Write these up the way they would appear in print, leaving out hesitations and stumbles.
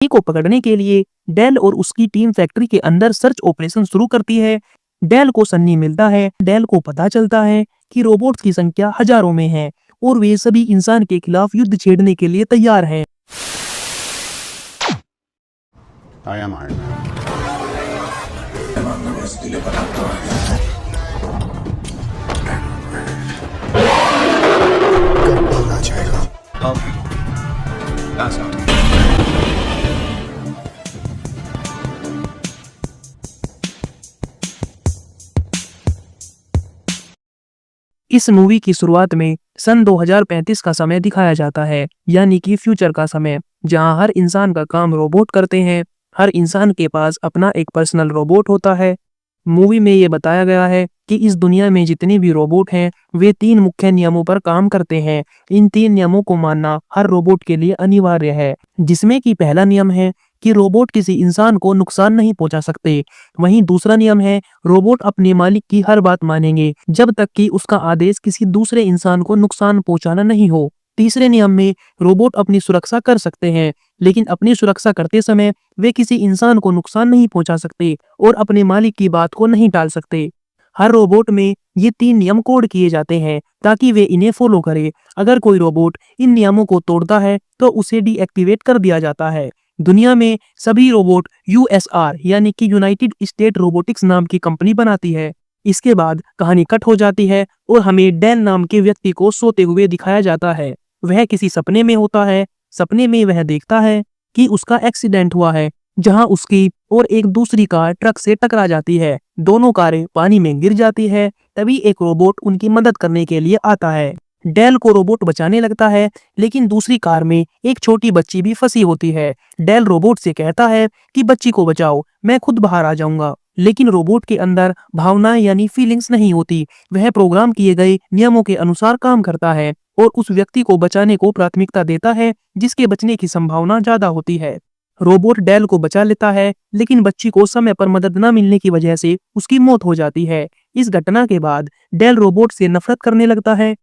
को पकड़ने के लिए डेल और उसकी टीम फैक्ट्री के अंदर सर्च ऑपरेशन शुरू करती है। डेल को सन्नी मिलता है। डेल को पता चलता है कि रोबोट्स की संख्या हजारों में है और वे सभी इंसान के खिलाफ युद्ध छेड़ने के लिए तैयार हैं। I am Iron Man. इस मूवी की शुरुआत में सन 2035 का समय दिखाया जाता है, यानी कि फ्यूचर का समय, जहां हर इंसान का काम रोबोट करते हैं। हर इंसान के पास अपना एक पर्सनल रोबोट होता है। मूवी में ये बताया गया है कि इस दुनिया में जितने भी रोबोट हैं वे 3 मुख्य नियमों पर काम करते हैं। इन 3 नियमों को मानना हर रोबोट के लिए अनिवार्य है, जिसमें कि पहला नियम है कि रोबोट किसी इंसान को नुकसान नहीं पहुंचा सकते। वहीं दूसरा नियम है रोबोट अपने मालिक की हर बात मानेंगे जब तक कि उसका आदेश किसी दूसरे इंसान को नुकसान पहुंचाना नहीं हो। तीसरे नियम में रोबोट अपनी सुरक्षा कर सकते हैं, लेकिन अपनी सुरक्षा करते समय वे किसी इंसान को नुकसान नहीं पहुंचा सकते और अपने मालिक की बात को नहीं टाल सकते। हर रोबोट में ये 3 नियम कोड किए जाते हैं ताकि वे इन्हें फॉलो करे। अगर कोई रोबोट इन नियमों को तोड़ता है तो उसे डीएक्टिवेट कर दिया जाता है। दुनिया में सभी रोबोट यूएसआर यानी कि यूनाइटेड स्टेट रोबोटिक्स नाम की कंपनी बनाती है। इसके बाद कहानी कट हो जाती है और हमें डेल नाम के व्यक्ति को सोते हुए दिखाया जाता है। वह किसी सपने में होता है। सपने में वह देखता है कि उसका एक्सीडेंट हुआ है, जहां उसकी और एक दूसरी कार ट्रक से टकरा जाती है। दोनों कारें पानी में गिर जाती है। तभी एक रोबोट उनकी मदद करने के लिए आता है। डेल को रोबोट बचाने लगता है, लेकिन दूसरी कार में एक छोटी बच्ची भी फंसी होती है। डेल रोबोट से कहता है कि बच्ची को बचाओ, मैं खुद बाहर आ जाऊंगा। लेकिन रोबोट के अंदर भावनाएं यानी फीलिंग्स नहीं होती। वह प्रोग्राम किए गए नियमों के अनुसार काम करता है और उस व्यक्ति को बचाने को प्राथमिकता देता है जिसके बचने की संभावना ज्यादा होती है। रोबोट डेल को बचा लेता है, लेकिन बच्ची को समय पर मदद न मिलने की वजह से उसकी मौत हो जाती है। इस घटना के बाद डेल रोबोट से नफरत करने लगता है।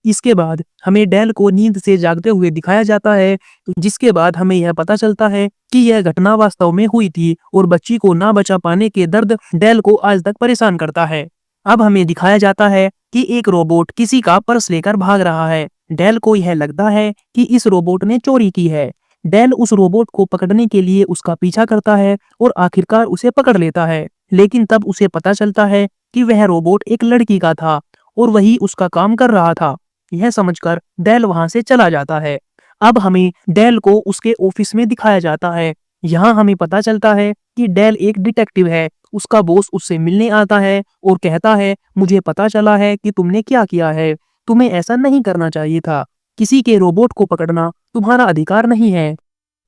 इसके बाद हमें डेल को नींद से जागते हुए दिखाया जाता है, जिसके बाद हमें यह पता चलता है कि यह घटना वास्तव में हुई थी और बच्ची को ना बचा पाने के दर्द डेल को आज तक परेशान करता है। अब हमें दिखाया जाता है कि एक रोबोट किसी का पर्स लेकर भाग रहा है। डेल को यह लगता है कि इस रोबोट ने चोरी की है। डेल उस रोबोट को पकड़ने के लिए उसका पीछा करता है और आखिरकार उसे पकड़ लेता है। लेकिन तब उसे पता चलता है कि वह रोबोट एक लड़की का था और वही उसका काम कर रहा था। यह समझकर डेल वहां से चला जाता है। अब हमें डेल को उसके ऑफिस में दिखाया जाता है। यहाँ हमें पता चलता है कि डेल एक डिटेक्टिव है। उसका बॉस उससे मिलने आता है और कहता है, मुझे पता चला है कि तुमने क्या किया है। तुम्हें ऐसा नहीं करना चाहिए था। किसी के रोबोट को पकड़ना तुम्हारा अधिकार नहीं है।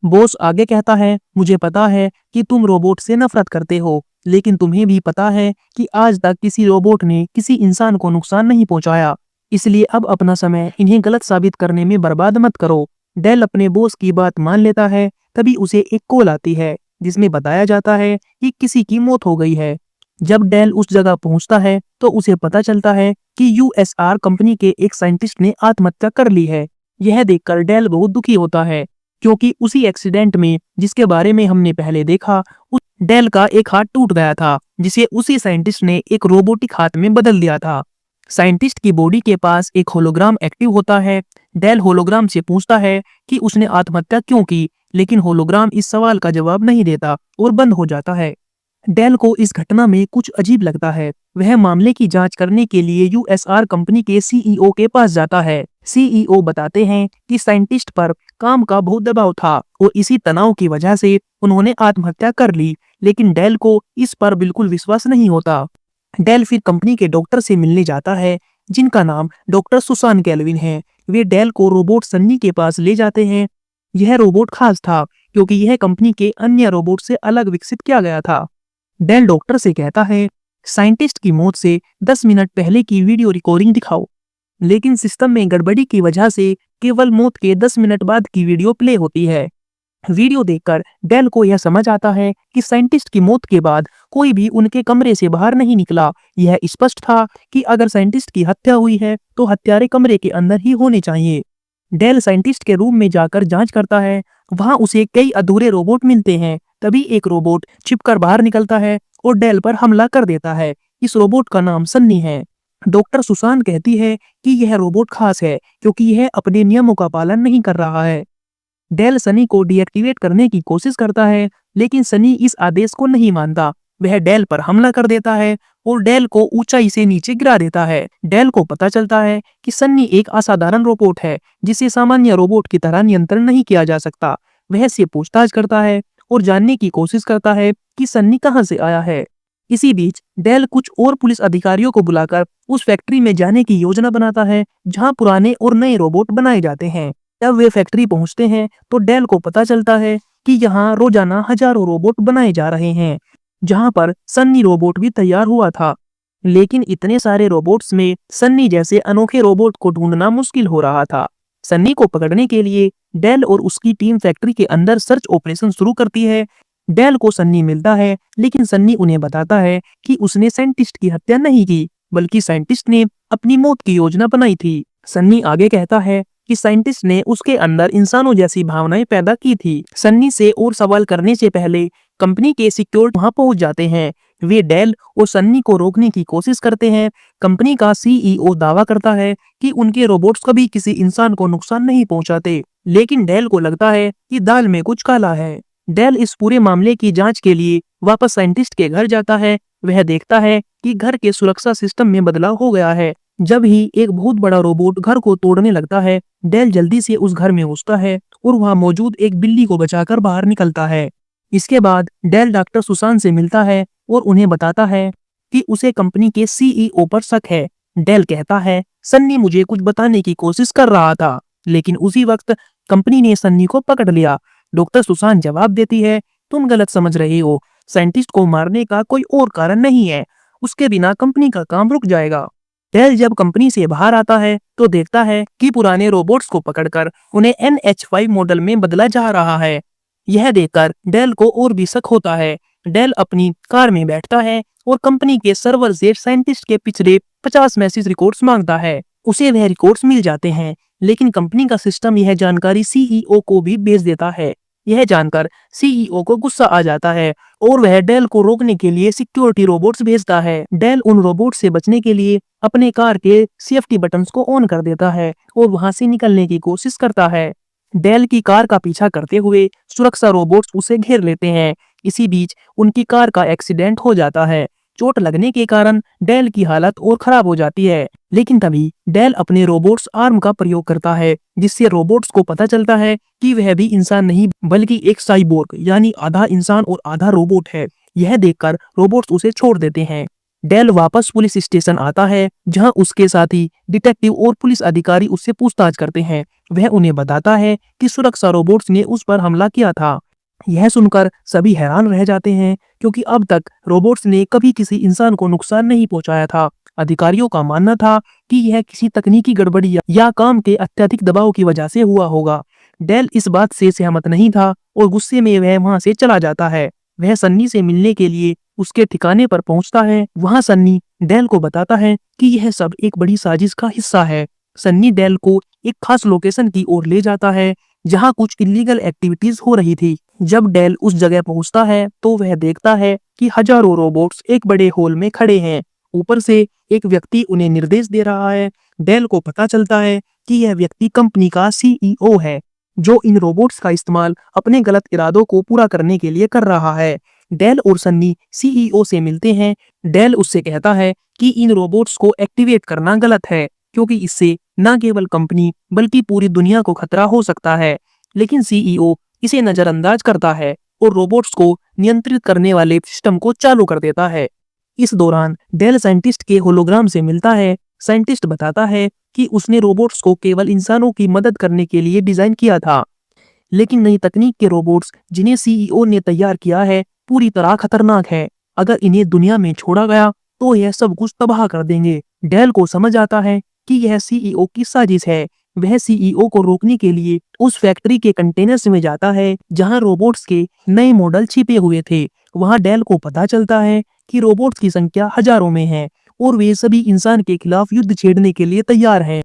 बॉस आगे कहता है, मुझे पता है कि तुम रोबोट से नफरत करते हो, लेकिन तुम्हें भी पता है कि आज तक किसी रोबोट ने किसी इंसान को नुकसान नहीं पहुंचाया। इसलिए अब अपना समय इन्हें गलत साबित करने में बर्बाद मत करो। डेल अपने बॉस की बात मान लेता है। तभी उसे एक कॉल आती है जिसमें बताया जाता है कि किसी की मौत हो गई है। जब डेल उस जगह पहुंचता है तो उसे पता चलता है कि यूएसआर कंपनी के एक साइंटिस्ट ने आत्महत्या कर ली है। यह देखकर डेल बहुत दुखी होता है, क्योंकि उसी एक्सीडेंट में जिसके बारे में हमने पहले देखा, उस डेल का एक हाथ टूट गया था, जिसे उसी साइंटिस्ट ने एक रोबोटिक हाथ में बदल दिया था। साइंटिस्ट की बॉडी के पास एक होलोग्राम एक्टिव होता है। डेल होलोग्राम से पूछता है कि उसने आत्महत्या क्यों की, लेकिन होलोग्राम इस सवाल का जवाब नहीं देता और बंद हो जाता है। डेल को इस घटना में कुछ अजीब लगता है। वह मामले की जांच करने के लिए यूएसआर कंपनी के सीईओ के पास जाता है। सीईओ बताते हैं कि साइंटिस्ट पर काम का बहुत दबाव था और इसी तनाव की वजह से उन्होंने आत्महत्या कर ली, लेकिन डेल को इस पर बिल्कुल विश्वास नहीं होता। डेल फिर कंपनी के डॉक्टर से मिलने जाता है, जिनका नाम डॉक्टर सुसान केल्विन है। वे डेल को रोबोट सन्नी के पास ले जाते हैं। यह रोबोट खास था क्योंकि यह कंपनी के अन्य रोबोट से अलग विकसित किया गया था। डेल डॉक्टर से कहता है, साइंटिस्ट की मौत से 10 मिनट पहले की वीडियो रिकॉर्डिंग दिखाओ, लेकिन सिस्टम में गड़बड़ी की वजह से केवल मौत के 10 मिनट बाद की वीडियो प्ले होती है। वीडियो देखकर डेल को यह समझ आता है कि साइंटिस्ट की मौत के बाद कोई भी उनके कमरे से बाहर नहीं निकला। यह स्पष्ट था कि अगर साइंटिस्ट की हत्या हुई है तो हत्यारे कमरे के अंदर ही होने चाहिए। डेल साइंटिस्ट के रूम में जाकर जांच करता है। वहां उसे कई अधूरे रोबोट मिलते हैं। तभी एक रोबोट छिपकर बाहर निकलता है और डेल पर हमला कर देता है। इस रोबोट का नाम सन्नी है। डॉक्टर सुसान कहती है कि यह रोबोट खास है क्योंकि यह अपने नियमों का पालन नहीं कर रहा है। डेल सनी को डीएक्टिवेट करने की कोशिश करता है, लेकिन सनी इस आदेश को नहीं मानता। वह डेल पर हमला कर देता है और डेल को ऊंचाई से नीचे गिरा देता है। डेल को पता चलता है कि सन्नी एक असाधारण रोबोट है जिसे सामान्य रोबोट की तरह नियंत्रण नहीं किया जा सकता। वह से पूछताछ करता है और जानने की कोशिश करता है कि सन्नी कहां से आया है। इसी बीच डेल कुछ और पुलिस अधिकारियों को बुलाकर उस फैक्ट्री में जाने की योजना बनाता है जहां पुराने और नए रोबोट बनाए जाते हैं। जब वे फैक्ट्री पहुंचते हैं तो डेल को पता चलता है कि यहाँ रोजाना हजारों रोबोट बनाए जा रहे हैं, जहां पर सन्नी रोबोट भी तैयार हुआ था। लेकिन इतने सारे रोबोट्स में सन्नी जैसे अनोखे रोबोट को ढूंढना मुश्किल हो रहा था। सन्नी को पकड़ने के लिए डेल और उसकी टीम फैक्ट्री के अंदर सर्च ऑपरेशन शुरू करती है। डेल को सन्नी मिलता है, लेकिन सन्नी उन्हें बताता है कि उसने साइंटिस्ट की हत्या नहीं की, बल्कि साइंटिस्ट ने अपनी मौत की योजना बनाई थी। सन्नी आगे कहता है कि साइंटिस्ट ने उसके अंदर इंसानों जैसी भावनाएं पैदा की थी। सन्नी से और सवाल करने से पहले कंपनी के सिक्योरिटी वहां पहुंच जाते हैं। वे डेल और सन्नी को रोकने की कोशिश करते हैं। कंपनी का सीईओ दावा करता है कि उनके रोबोट्स कभी किसी इंसान को नुकसान नहीं पहुंचाते, लेकिन डेल को लगता है कि दाल में कुछ काला है। डेल इस पूरे मामले की जांच के लिए वापस साइंटिस्ट के घर जाता है। वह देखता है कि घर के सुरक्षा सिस्टम में बदलाव हो गया है। जब ही एक बहुत बड़ा रोबोट घर को तोड़ने लगता है, डेल जल्दी से उस घर में घुसता है और वहां मौजूद एक बिल्ली को बचाकर बाहर निकलता है। इसके बाद डेल डॉक्टर सुसान से मिलता है और उन्हें बताता है कि उसे कंपनी के सीईओ पर शक है। डेल कहता है, सन्नी मुझे कुछ बताने की कोशिश कर रहा था, लेकिन उसी वक्त कंपनी ने सन्नी को पकड़ लिया। डॉक्टर सुसान जवाब देती है, तुम गलत समझ रहे हो। साइंटिस्ट को मारने का कोई और कारण नहीं है। उसके बिना कंपनी का काम रुक जाएगा। डेल जब कंपनी से बाहर आता है तो देखता है कि पुराने रोबोट्स को पकड़कर उन्हें NH5 मॉडल में बदला जा रहा है। यह देखकर डेल को और भी शक होता है। डेल अपनी कार में बैठता है और कंपनी के सर्वर से साइंटिस्ट के पिछले 50 मैसेज रिकॉर्ड्स मांगता है। उसे वह रिकॉर्ड्स मिल जाते हैं, लेकिन कंपनी का सिस्टम यह जानकारी सीईओ को भी भेज देता है। यह जानकर सीईओ को गुस्सा आ जाता है और वह डेल को रोकने के लिए सिक्योरिटी रोबोट्स भेजता है। डेल उन रोबोट से बचने के लिए अपने कार के सेफ्टी बटन्स को ऑन कर देता है और वहां से निकलने की कोशिश करता है। डेल की कार का पीछा करते हुए सुरक्षा रोबोट्स उसे घेर लेते हैं। इसी बीच उनकी कार का एक्सीडेंट हो जाता है। चोट लगने के कारण डेल की हालत और खराब हो जाती है, लेकिन तभी डेल अपने रोबोट्स आर्म का प्रयोग करता है, जिससे रोबोट्स को पता चलता है कि वह भी इंसान नहीं बल्कि एक साइबोर्ग यानी आधा इंसान और आधा रोबोट है। यह देखकर रोबोट्स उसे छोड़ देते हैं। डेल वापस पुलिस स्टेशन आता है, जहां उसके साथी डिटेक्टिव और पुलिस अधिकारी उससे पूछताछ करते हैं। वह उन्हें बताता है कि सुरक्षा रोबोट्स ने उस पर हमला किया था। यह सुनकर सभी हैरान रह जाते हैं, क्योंकि अब तक रोबोट्स ने कभी किसी इंसान को नुकसान नहीं पहुंचाया था। अधिकारियों का मानना था कि यह किसी तकनीकी गड़बड़ी या काम के अत्यधिक दबाव की वजह से हुआ होगा। डेल इस बात से सहमत नहीं था और गुस्से में वह वहां से चला जाता है। वह सन्नी से मिलने के लिए उसके ठिकाने पर पहुंचता है। वहां सन्नी डेल को बताता है कि यह सब एक बड़ी साजिश का हिस्सा है। सन्नी डेल को एक खास लोकेशन की ओर ले जाता है, जहां कुछ इलीगल एक्टिविटीज हो रही थी। जब डेल उस जगह पहुंचता है तो वह देखता है कि हजारों रोबोट्स एक बड़े हॉल में खड़े हैं। ऊपर से एक व्यक्ति उन्हें निर्देश दे रहा है। डेल को पता चलता है कि यह व्यक्ति कंपनी का सीईओ है, जो इन रोबोट्स का इस्तेमाल अपने गलत इरादों को पूरा करने के लिए कर रहा है। डेल और सन्नी सीईओ से मिलते हैं। डेल उससे कहता है कि इन रोबोट्स को एक्टिवेट करना गलत है, क्योंकि इससे न केवल कंपनी बल्कि पूरी दुनिया को खतरा हो सकता है। लेकिन सीईओ इसे नजरअंदाज करता है और रोबोट्स को नियंत्रित करने वाले सिस्टम को चालू कर देता है। इस दौरान डेल साइंटिस्ट के होलोग्राम से मिलता है। साइंटिस्ट बताता है कि उसने रोबोट्स को केवल इंसानों की मदद करने के लिए डिजाइन किया था, लेकिन नई तकनीक के रोबोट्स जिन्हें सीईओ ने तैयार किया है पूरी तरह खतरनाक है। अगर इन्हें दुनिया में छोड़ा गया तो यह सब कुछ तबाह कर देंगे। डेल को समझ आता है कि यह सीईओ की साजिश है। वह सीईओ को रोकने के लिए उस फैक्ट्री के कंटेनर्स में जाता है जहां रोबोट्स के नए मॉडल छिपे हुए थे। वहां डेल को पता चलता है कि रोबोट्स की संख्या हजारों में है और वे सभी इंसान के खिलाफ युद्ध छेड़ने के लिए तैयार हैं।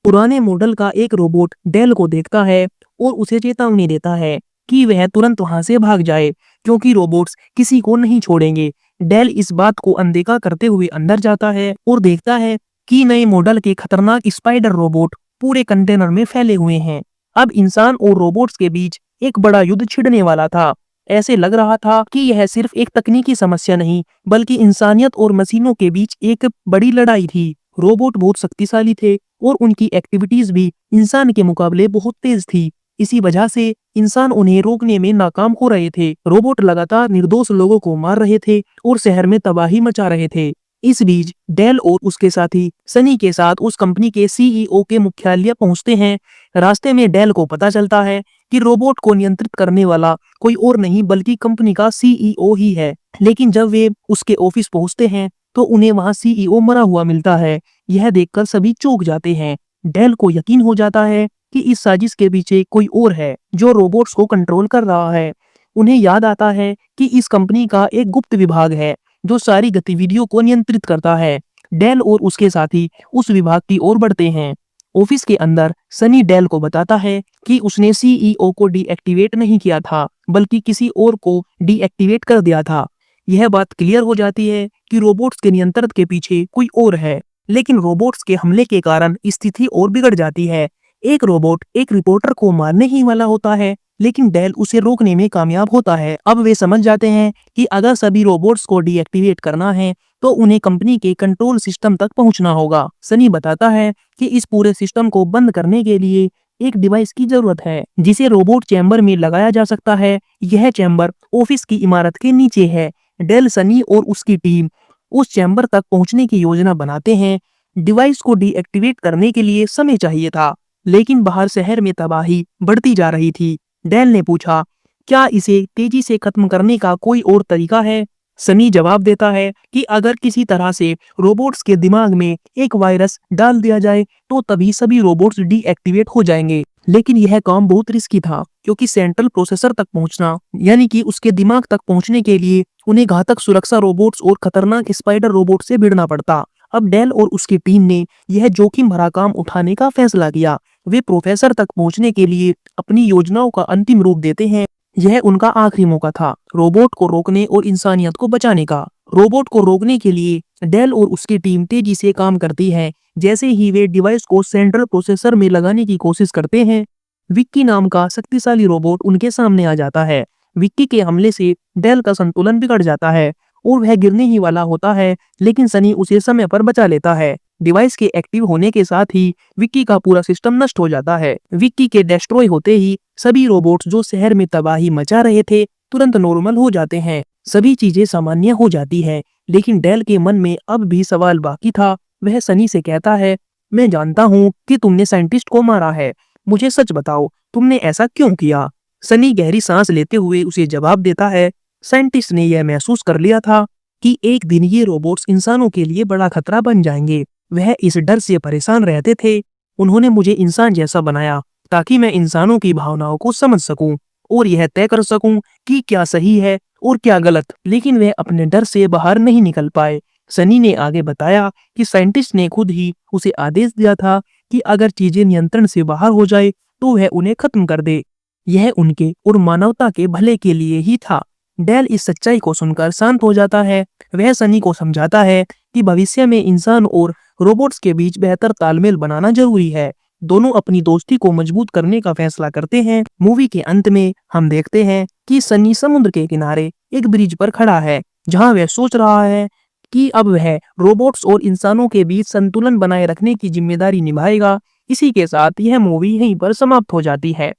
पुराने मॉडल का एक रोबोट डेल को देखता है और उसे चेतावनी देता है कि वह तुरंत वहां से भाग जाए, क्योंकि रोबोट्स किसी को नहीं छोड़ेंगे। डेल इस बात को अनदेखा करते हुए अंदर जाता है और देखता है कि नए मॉडल के खतरनाक स्पाइडर रोबोट पूरे कंटेनर में फैले हुए हैं। अब इंसान और रोबोट्स के बीच एक बड़ा युद्ध छिड़ने वाला था। ऐसे लग रहा था कि यह सिर्फ एक तकनीकी समस्या नहीं, बल्कि इंसानियत और मशीनों के बीच एक बड़ी लड़ाई थी। रोबोट बहुत शक्तिशाली थे और उनकी एक्टिविटीज भी इंसान के मुकाबले बहुत तेज थी। इसी वजह से इंसान उन्हें रोकने में नाकाम हो रहे थे। रोबोट लगातार निर्दोष लोगों को मार रहे थे और शहर में तबाही मचा रहे थे। इस बीच डेल और उसके साथी सनी के साथ उस कंपनी के सीईओ के मुख्यालय पहुंचते हैं। रास्ते में डेल को पता चलता है कि रोबोट को नियंत्रित करने वाला कोई और नहीं बल्कि कंपनी का सीईओ ही है। लेकिन जब वे उसके ऑफिस पहुंचते हैं तो उन्हें वहां सीईओ मरा हुआ मिलता है। यह देखकर सभी चौंक जाते हैं। डेल को यकीन हो जाता है कि इस साजिश के पीछे कोई और है जो रोबोट्स को कंट्रोल कर रहा है। उन्हें याद आता है कि इस कंपनी का एक गुप्त विभाग है जो सारी गतिविधियों को नियंत्रित करता है। डेल और उसके साथी उस विभाग की ओर बढ़ते हैं। ऑफिस के अंदर सनी डेल को बताता है कि उसने सीईओ को डीएक्टिवेट नहीं किया था, बल्कि किसी और को डीएक्टिवेट कर दिया था। यह बात क्लियर हो जाती है कि रोबोट्स के नियंत्रण के पीछे कोई और है। लेकिन रोबोट्स के हमले के कारण स्थिति और बिगड़ जाती है। एक रोबोट एक रिपोर्टर को मारने ही वाला होता है, लेकिन डेल उसे रोकने में कामयाब होता है। अब वे समझ जाते हैं कि अगर सभी रोबोट्स को डीएक्टिवेट करना है तो उन्हें कंपनी के कंट्रोल सिस्टम तक पहुंचना होगा। सनी बताता है कि इस पूरे सिस्टम को बंद करने के लिए एक डिवाइस की जरूरत है जिसे रोबोट चैम्बर में लगाया जा सकता है। यह चैम्बर ऑफिस की इमारत के नीचे है। डेल, सनी और उसकी टीम उस चैम्बर तक पहुंचने की योजना बनाते हैं। डिवाइस को डीएक्टिवेट करने के लिए समय चाहिए था, लेकिन बाहर शहर में तबाही बढ़ती जा रही थी। डेल ने पूछा, क्या इसे तेजी से खत्म करने का कोई और तरीका है? सनी जवाब देता है कि अगर किसी तरह से रोबोट्स के दिमाग में एक वायरस डाल दिया जाए तो तभी सभी रोबोट्स डीएक्टिवेट हो जाएंगे। लेकिन यह काम बहुत रिस्की था, क्योंकि सेंट्रल प्रोसेसर तक पहुंचना, यानी कि उसके दिमाग तक पहुंचने के लिए उन्हें घातक सुरक्षा रोबोट्स और खतरनाक स्पाइडर रोबोट से भिड़ना पड़ता। अब डेल और उसकी टीम ने यह जोखिम भरा काम उठाने का फैसला किया। वे प्रोफेसर तक पहुंचने के लिए अपनी योजनाओं का अंतिम रूप देते हैं। यह उनका आखिरी मौका था, रोबोट को रोकने और इंसानियत को बचाने का। रोबोट को रोकने के लिए डेल और उसकी टीम तेजी से काम करती है। जैसे ही वे डिवाइस को सेंट्रल प्रोसेसर में लगाने की कोशिश करते हैं, विक्की नाम का शक्तिशाली रोबोट उनके सामने आ जाता है। विक्की के हमले से डेल का संतुलन बिगड़ जाता है और वह गिरने ही वाला होता है, लेकिन सनी उसे समय पर बचा लेता है। डिवाइस के एक्टिव होने के साथ ही विक्की का पूरा सिस्टम नष्ट हो जाता है। विक्की के डिस्ट्रॉय होते ही सभी रोबोट्स जो शहर में तबाही मचा रहे थे तुरंत नॉर्मल हो जाते हैं। सभी चीजें सामान्य हो जाती है, लेकिन डेल के मन में अब भी सवाल बाकी था। वह सनी से कहता है, मैं जानता हूँ कि तुमने साइंटिस्ट को मारा है, मुझे सच बताओ, तुमने ऐसा क्यों किया? सनी गहरी सांस लेते हुए उसे जवाब देता है, साइंटिस्ट ने यह महसूस कर लिया था कि एक दिन ये रोबोट्स इंसानों के लिए बड़ा खतरा बन जाएंगे। वह इस डर से परेशान रहते थे। उन्होंने मुझे इंसान जैसा बनाया ताकि मैं इंसानों की भावनाओं को समझ सकूं और यह तय कर सकूं कि क्या सही है और क्या गलत। लेकिन वह अपने डर से बाहर नहीं निकल पाए। सनी ने आगे बताया कि साइंटिस्ट ने खुद ही उसे आदेश दिया था कि अगर चीजें नियंत्रण से बाहर हो जाए तो वह उन्हें खत्म कर दे। यह उनके और मानवता के भले के लिए ही था। डेल इस सच्चाई को सुनकर शांत हो जाता है। वह सनी को समझाता है कि भविष्य में इंसान और रोबोट्स के बीच बेहतर तालमेल बनाना जरूरी है। दोनों अपनी दोस्ती को मजबूत करने का फैसला करते हैं। मूवी के अंत में हम देखते हैं कि सनी समुद्र के किनारे एक ब्रिज पर खड़ा है, जहां वह सोच रहा है कि अब वह रोबोट्स और इंसानों के बीच संतुलन बनाए रखने की जिम्मेदारी निभाएगा। इसी के साथ यह मूवी यहीं पर समाप्त हो जाती है।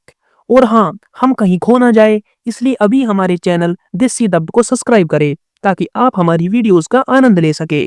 और हाँ, हम कहीं खो ना जाए, इसलिए अभी हमारे चैनल देसी डब को सब्सक्राइब करें ताकि आप हमारी वीडियोस का आनंद ले सके।